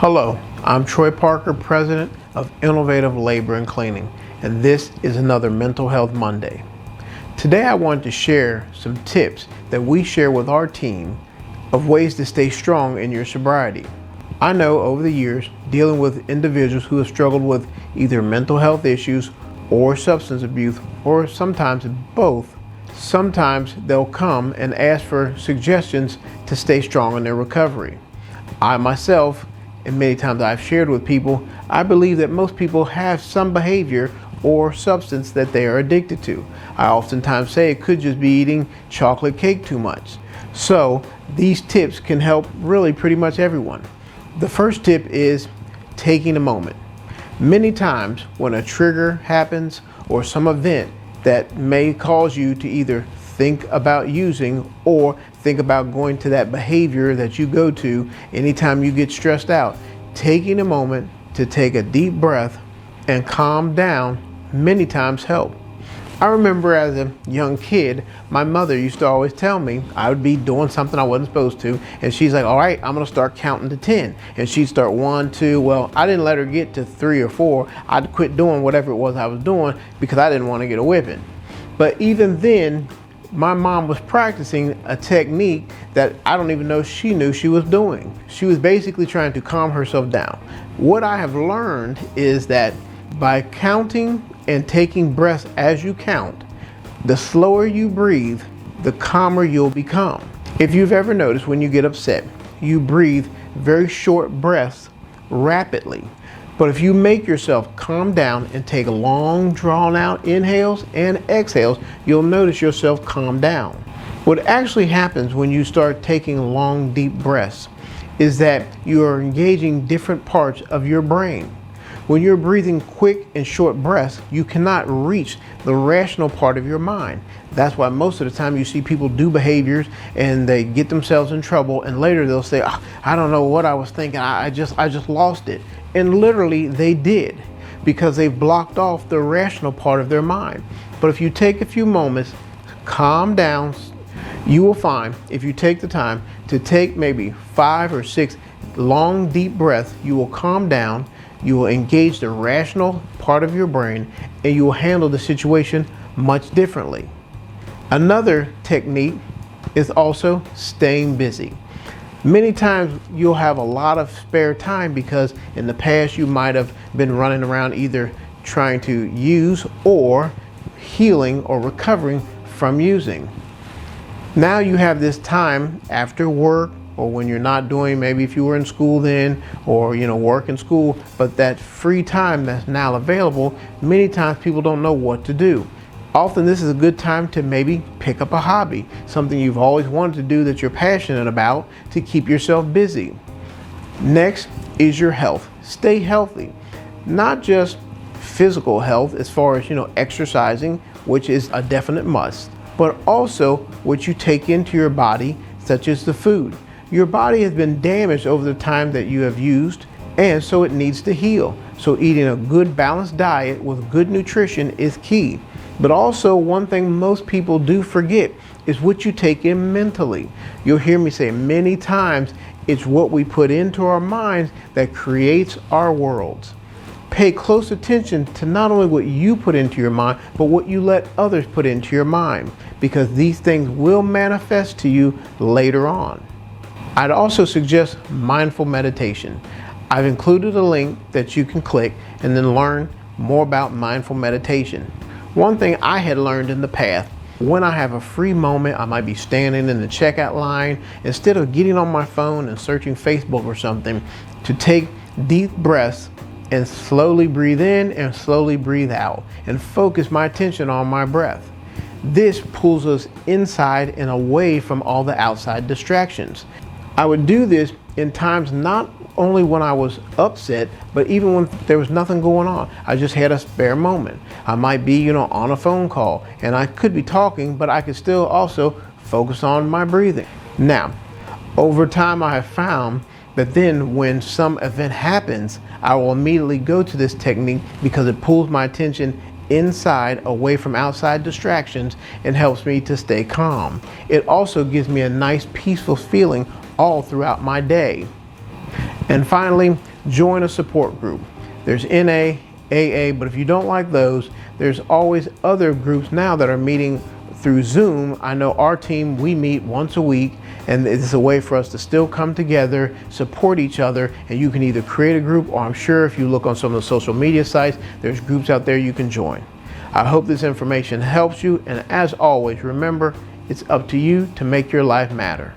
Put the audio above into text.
Hello, I'm Troy Parker, President of Innovative Labor and Cleaning, and this is another Mental Health Monday. Today I wanted to share some tips that we share with our team of ways to stay strong in your sobriety. I know over the years, dealing with individuals who have struggled with either mental health issues or substance abuse, or sometimes both, sometimes they'll come and ask for suggestions to stay strong in their recovery. I myself, and many times I've shared with people, I believe that most people have some behavior or substance that they are addicted to. I oftentimes say it could just be eating chocolate cake too much. So these tips can help really pretty much everyone. The first tip is taking a moment. Many times when a trigger happens or some event that may cause you to either think about using or think about going to that behavior that you go to anytime you get stressed out, taking a moment to take a deep breath and calm down many times help. I remember as a young kid, my mother used to always tell me I would be doing something I wasn't supposed to, and she's like, all right, I'm gonna start counting to 10. And she'd start 1, 2, well, I didn't let her get to 3 or 4. I'd quit doing whatever it was I was doing because I didn't want to get a whipping. But even then, my mom was practicing a technique that I don't even know she knew she was doing. She was basically trying to calm herself down. What I have learned is that by counting and taking breaths as you count, the slower you breathe, the calmer you'll become. If you've ever noticed when you get upset, you breathe very short breaths rapidly. But if you make yourself calm down and take long, drawn out inhales and exhales, you'll notice yourself calm down. What actually happens when you start taking long, deep breaths is that you are engaging different parts of your brain. When you're breathing quick and short breaths, you cannot reach the rational part of your mind. That's why most of the time you see people do behaviors and they get themselves in trouble, and later they'll say, oh, I don't know what I was thinking, I just lost it. And literally they did, because they've blocked off the rational part of their mind. But if you take a few moments, calm down, you will find if you take the time to take maybe 5 or 6 long, deep breaths, you will calm down. You will engage the rational part of your brain, and you will handle the situation much differently. Another technique is also staying busy. Many times you'll have a lot of spare time because in the past you might have been running around either trying to use or healing or recovering from using. Now you have this time after work, or when you're not doing, maybe if you were in school then, or work in school, but that free time that's now available, many times people don't know what to do. Often this is a good time to maybe pick up a hobby, something you've always wanted to do that you're passionate about to keep yourself busy. Next is your health. Stay healthy, not just physical health as far as exercising, which is a definite must, but also what you take into your body, such as the food. Your body has been damaged over the time that you have used, and so it needs to heal. So eating a good balanced diet with good nutrition is key. But also one thing most people do forget is what you take in mentally. You'll hear me say many times, it's what we put into our minds that creates our worlds. Pay close attention to not only what you put into your mind, but what you let others put into your mind, because these things will manifest to you later on. I'd also suggest mindful meditation. I've included a link that you can click and then learn more about mindful meditation. One thing I had learned in the past, when I have a free moment, I might be standing in the checkout line, instead of getting on my phone and searching Facebook or something, to take deep breaths and slowly breathe in and slowly breathe out and focus my attention on my breath. This pulls us inside and away from all the outside distractions. I would do this in times not only when I was upset, but even when there was nothing going on. I just had a spare moment. I might be, on a phone call, and I could be talking, but I could still also focus on my breathing. Now, over time I have found that then when some event happens, I will immediately go to this technique because it pulls my attention inside, away from outside distractions, and helps me to stay calm. It also gives me a nice peaceful feeling all throughout my day. And finally, Join a support group. There's NA, AA, but if you don't like those, there's always other groups now that are meeting through Zoom. I know our team, we meet once a week, and it's a way for us to still come together, support each other, and you can either create a group, or I'm sure if you look on some of the social media sites, there's groups out there you can join. I hope this information helps you, and as always, remember, it's up to you to make your life matter.